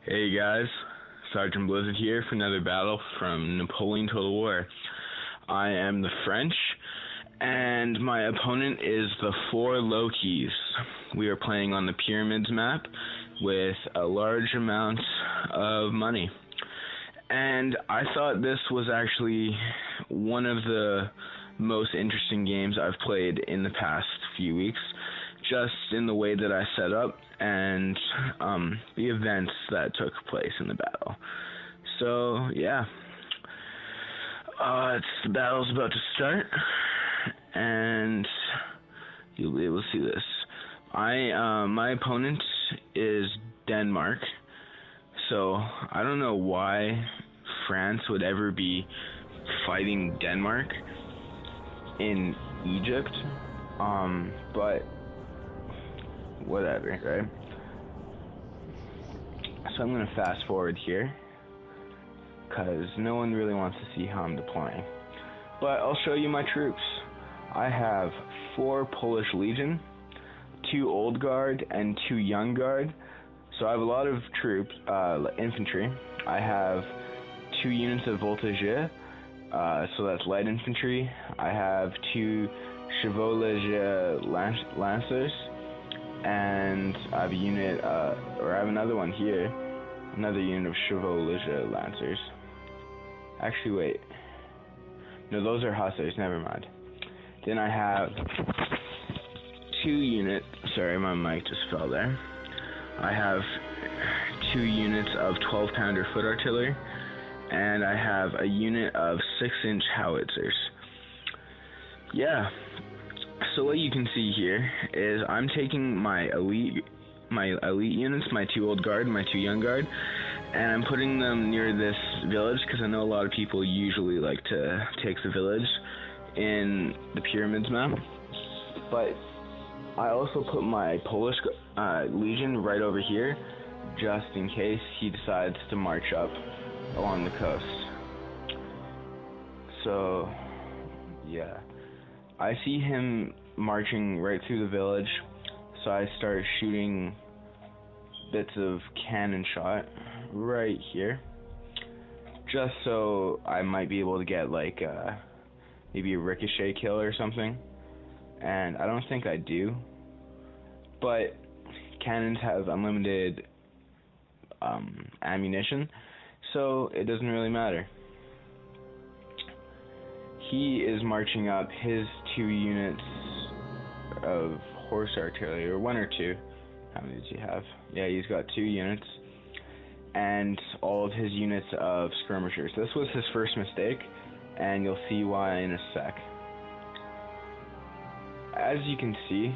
Hey guys, Sergeant Blizzard here for another battle from Napoleon Total War. I am the French, and my opponent is the four Lokis. We are playing on the Pyramids map with a large amount of money. And I thought this was actually one of the most interesting games I've played in the past few weeks, just in the way that I set up and the events that took place in the battle. So yeah, the battle's about to start, and you'll be able to see this. My opponent is Denmark, so I don't know why France would ever be fighting Denmark in Egypt, but whatever, right? So I'm going to fast forward here, because no one really wants to see how I'm deploying. But I'll show you my troops. I have 4 Polish Legion, 2 Old Guard, and 2 Young Guard. So I have a lot of troops, infantry. I have 2 units of Voltigeurs, so that's light infantry. I have 2 Chevaux Lancers, and I have a unit, or I have another one here, another unit of Chevaux Lancers. Actually, wait. No, those are Hussars, never mind. Then I have 2 units, sorry, my mic just fell there. I have 2 units of 12-pounder foot artillery, and I have a unit of 6-inch howitzers. Yeah. So what you can see here is I'm taking my elite units, my 2 Old Guard and my 2 Young Guard, and I'm putting them near this village because I know a lot of people usually like to take the village in the Pyramids map. But I also put my Polish Legion right over here just in case he decides to march up along the coast. So yeah, I see him marching right through the village, so I start shooting bits of cannon shot right here, just so I might be able to get like maybe a ricochet kill or something, and I don't think I do, but cannons have unlimited ammunition, so it doesn't really matter. He is marching up his 2 units of horse artillery, or 1 or 2. How many does he have? Yeah, he's got 2 units, and all of his units of skirmishers. This was his first mistake, and you'll see why in a sec. As you can see,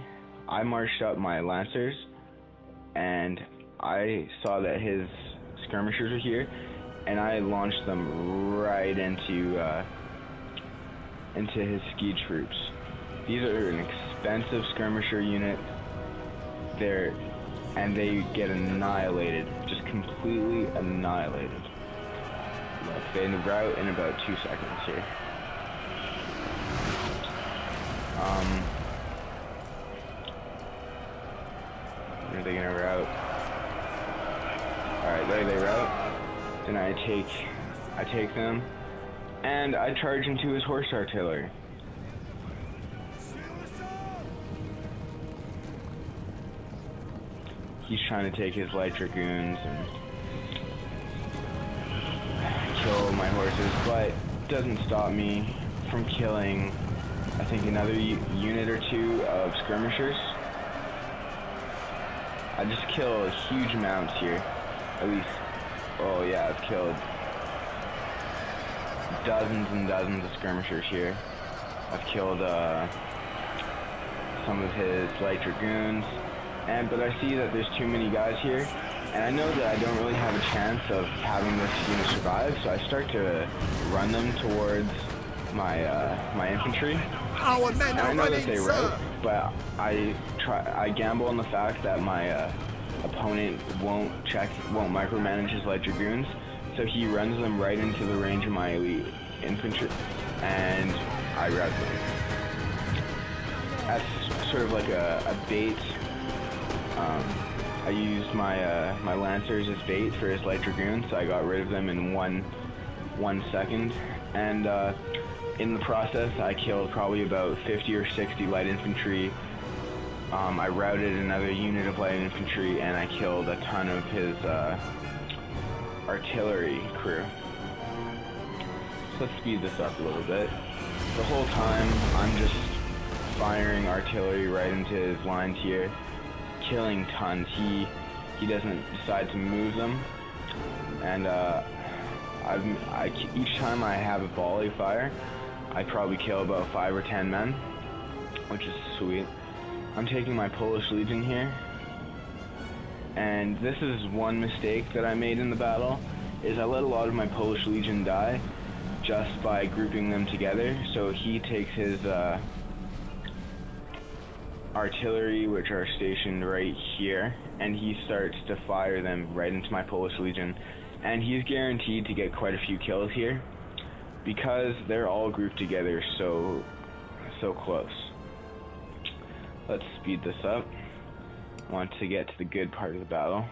I marched up my lancers, and I saw that his skirmishers are here, and I launched them right into his ski troops. These are an expensive skirmisher unit. And they get annihilated, just completely annihilated. Look, they rout in about 2 seconds here. Are they gonna rout? Alright, there they rout. Then I take them, and I charge into his horse artillery. He's trying to take his light dragoons and kill my horses, but doesn't stop me from killing, I think, another unit or 2 of skirmishers. I just killed huge amounts here. At least, oh yeah, I've killed dozens and dozens of skirmishers here. I've killed some of his light dragoons. But I see that there's too many guys here, and I know that I don't really have a chance of having this unit survive, so I start to run them towards my infantry. Our men are I know running, that they rout, but I gamble on the fact that my opponent won't micromanage his light dragoons, so he runs them right into the range of my elite infantry, and I rout them. That's sort of like a bait I used my lancers as bait for his light dragoons, so I got rid of them in one second, and in the process I killed probably about 50 or 60 light infantry. I routed another unit of light infantry, and I killed a ton of his artillery crew. So let's speed this up a little bit. The whole time I'm just firing artillery right into his lines here, killing tons. He doesn't decide to move them, and each time I have a volley fire, I probably kill about 5 or 10 men, which is sweet. I'm taking my Polish Legion here, and this is one mistake that I made in the battle, is I let a lot of my Polish Legion die just by grouping them together. So he takes his artillery, which are stationed right here, and he starts to fire them right into my Polish Legion, and he's guaranteed to get quite a few kills here because they're all grouped together so close. Let's speed this up. I want to get to the good part of the battle.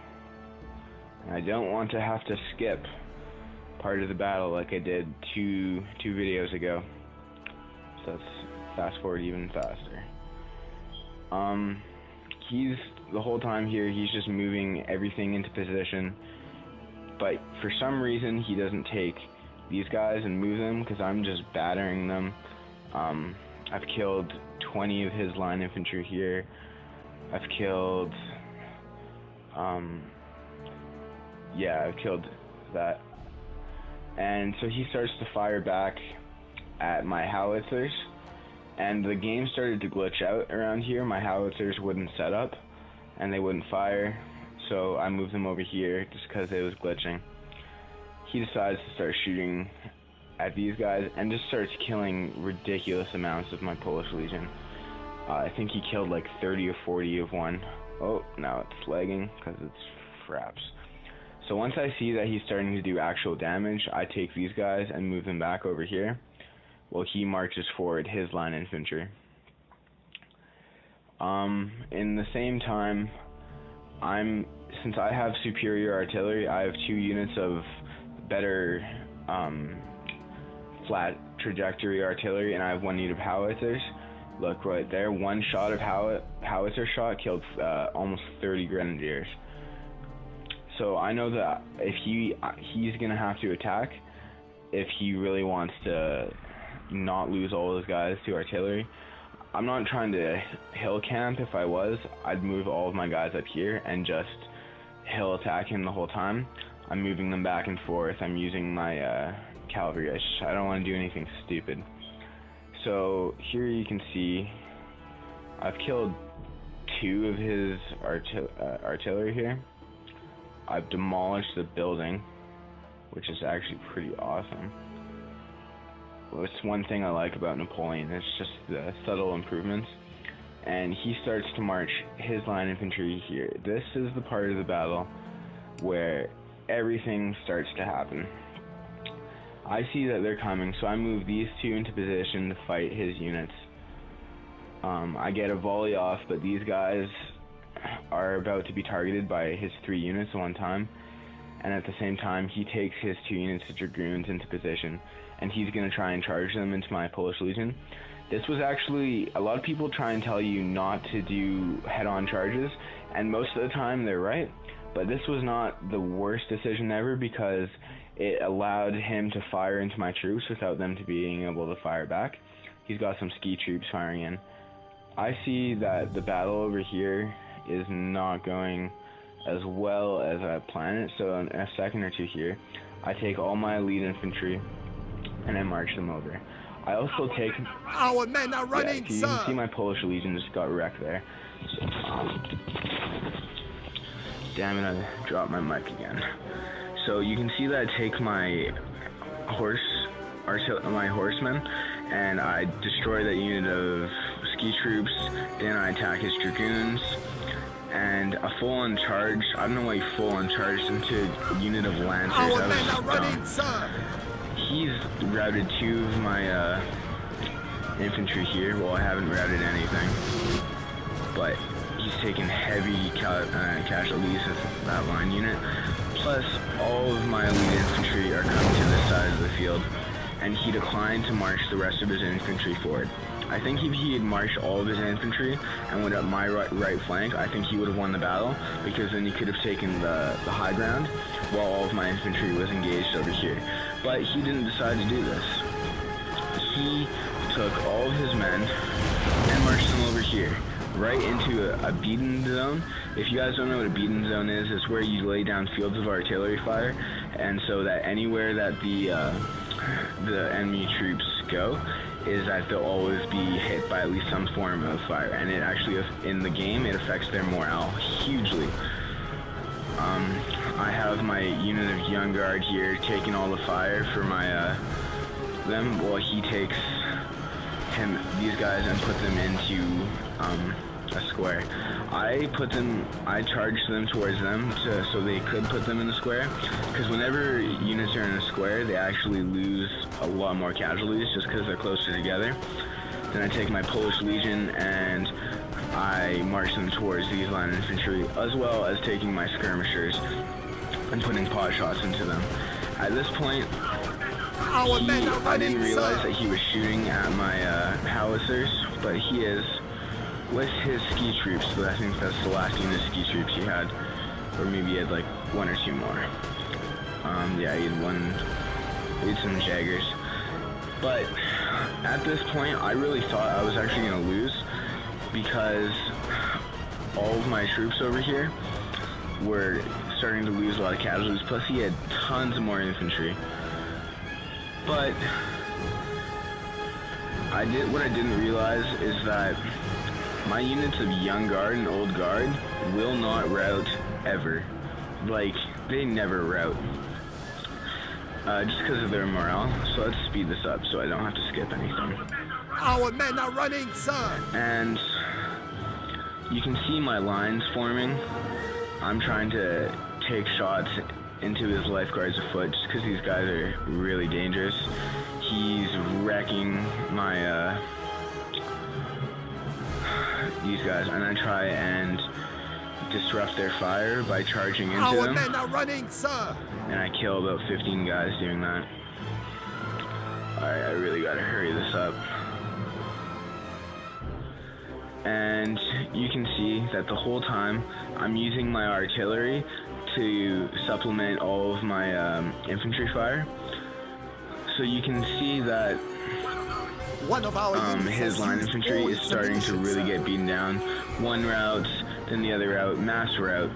I don't want to have to skip part of the battle like I did two videos ago. So let's fast forward even faster. He's the whole time here, he's just moving everything into position, but for some reason he doesn't take these guys and move them because I'm just battering them. I've killed 20 of his line infantry here. I've killed I've killed that. And so he starts to fire back at my howitzers, and the game started to glitch out around here. My howitzers wouldn't set up and they wouldn't fire, so I moved them over here just because it was glitching. He decides to start shooting at these guys and just starts killing ridiculous amounts of my Polish Legion. I think he killed like 30 or 40 of one. Oh, now it's lagging because it's fraps. So once I see that he's starting to do actual damage, I take these guys and move them back over here while he marches forward his line infantry. In the same time, since I have superior artillery, I have 2 units of better flat trajectory artillery, and I have 1 unit of howitzers. Look right there, 1 shot of howitzer shot killed almost 30 grenadiers. So I know that if he's gonna have to attack if he really wants to not lose all those guys to artillery. I'm not trying to hill camp. If I was, I'd move all of my guys up here and just hill attack him the whole time. I'm moving them back and forth. I'm using my cavalry. I don't want to do anything stupid. So here you can see I've killed 2 of his artillery here. I've demolished the building, which is actually pretty awesome. It's one thing I like about Napoleon, it's just the subtle improvements. And he starts to march his line infantry here. This is the part of the battle where everything starts to happen. I see that they're coming, so I move these 2 into position to fight his units. I get a volley off, but these guys are about to be targeted by his 3 units at one time, and at the same time he takes his 2 units of dragoons into position, and he's going to try and charge them into my Polish Legion. This was actually, a lot of people try and tell you not to do head-on charges, and most of the time they're right, but this was not the worst decision ever because it allowed him to fire into my troops without them being able to fire back. He's got some ski troops firing in. I see that the battle over here is not going as well as I planned it, so in a second or 2 here, I take all my elite infantry and I march them over. I also take... Our men are running, so you can see my Polish Legion just got wrecked there. So, damn it, I dropped my mic again. So you can see that I take my horsemen, and I destroy that unit of ski troops, then I attack his dragoons, and a full-on charge. I don't know why he full-on charged into a unit of lancers. Our men are running, sir! He's routed 2 of my infantry here. Well, I haven't routed anything, but he's taken heavy casualties with that line unit. Plus, all of my elite infantry are coming to this side of the field, and he declined to march the rest of his infantry forward. I think if he had marched all of his infantry and went up my right flank, I think he would have won the battle, because then he could have taken the high ground while all of my infantry was engaged over here. But he didn't decide to do this. He took all of his men and marched them over here, right into a beaten zone. If you guys don't know what a beaten zone is, it's where you lay down fields of artillery fire, and so that anywhere that the enemy troops go, is that they'll always be hit by at least some form of fire, and it actually, in the game, it affects their morale hugely. I have my unit of Young Guard here taking all the fire for my them, while he takes these guys and put them into a square. I charged them towards them so they could put them in the square, because whenever units are in a square, they actually lose a lot more casualties just because they're closer together. Then I take my Polish Legion and I march them towards these line infantry, as well as taking my skirmishers and putting pot shots into them. At this point, I didn't realize that he was shooting at my howitzers, but he is with his ski troops, so I think that's the last unit of ski troops he had, or maybe he had like one or two more. Yeah, he had some Jaggers. But at this point, I really thought I was actually going to lose, because all of my troops over here were starting to lose a lot of casualties, plus he had tons more infantry. But what I didn't realize is that my units of Young Guard and Old Guard will not rout ever. Like, they never rout. Just because of their morale. So let's speed this up so I don't have to skip anything. Our men are running, sir! And you can see my lines forming. I'm trying to take shots into his lifeguards afoot just because these guys are really dangerous. He's wrecking my these guys, and I try and disrupt their fire by charging into them. Our men are running, sir! And I kill about 15 guys doing that. Alright, I really gotta hurry this up. And you can see that the whole time I'm using my artillery to supplement all of my infantry fire. So you can see that his line infantry is starting to really get beaten down. One route, then the other route, mass route.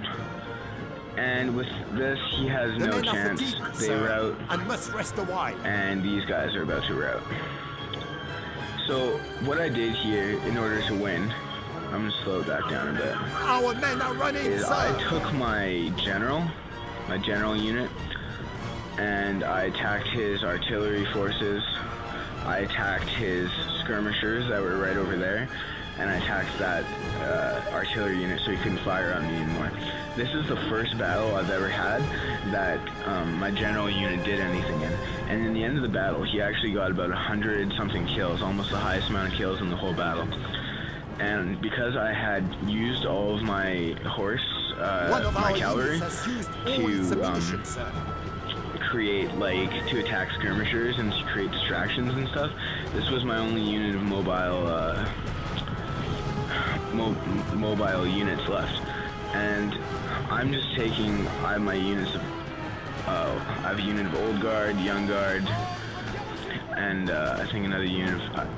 And with this, he has no chance. They rout, and must rest a while. And these guys are about to rout. So what I did here in order to win, I'm gonna slow it back down a bit. Our men are running, is sir. I took my general unit, and I attacked his artillery forces. I attacked his skirmishers that were right over there, and I attacked that artillery unit so he couldn't fire on me anymore. This is the first battle I've ever had that my general unit did anything in. And in the end of the battle, he actually got about 100-something kills, almost the highest amount of kills in the whole battle. And because I had used all of my horse, my cavalry, to attack skirmishers and to create distractions and stuff, this was my only unit of mobile units left. And I'm just taking, I have my units of, I have a unit of Old Guard, Young Guard, and I think another unit of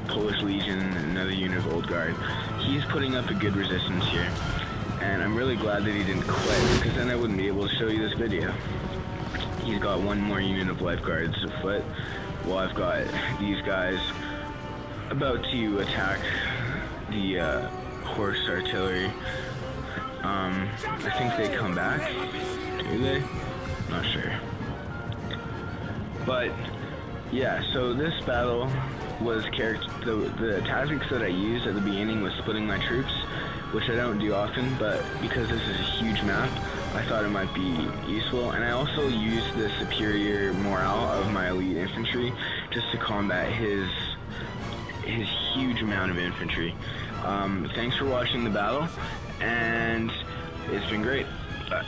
Polish Legion, and another unit of Old Guard. He's putting up a good resistance here, and I'm really glad that he didn't quit, because then I wouldn't be able to show you this video. He's got one more unit of lifeguards afoot, while I've got these guys about to attack the horse artillery. I think they come back. Do they? Not sure. But yeah, so this battle was the tactics that I used at the beginning was splitting my troops, which I don't do often, but because this is a huge map, I thought it might be useful. And I also used the superior morale of my elite infantry just to combat his huge amount of infantry. Thanks for watching the battle, and it's been great. Bye.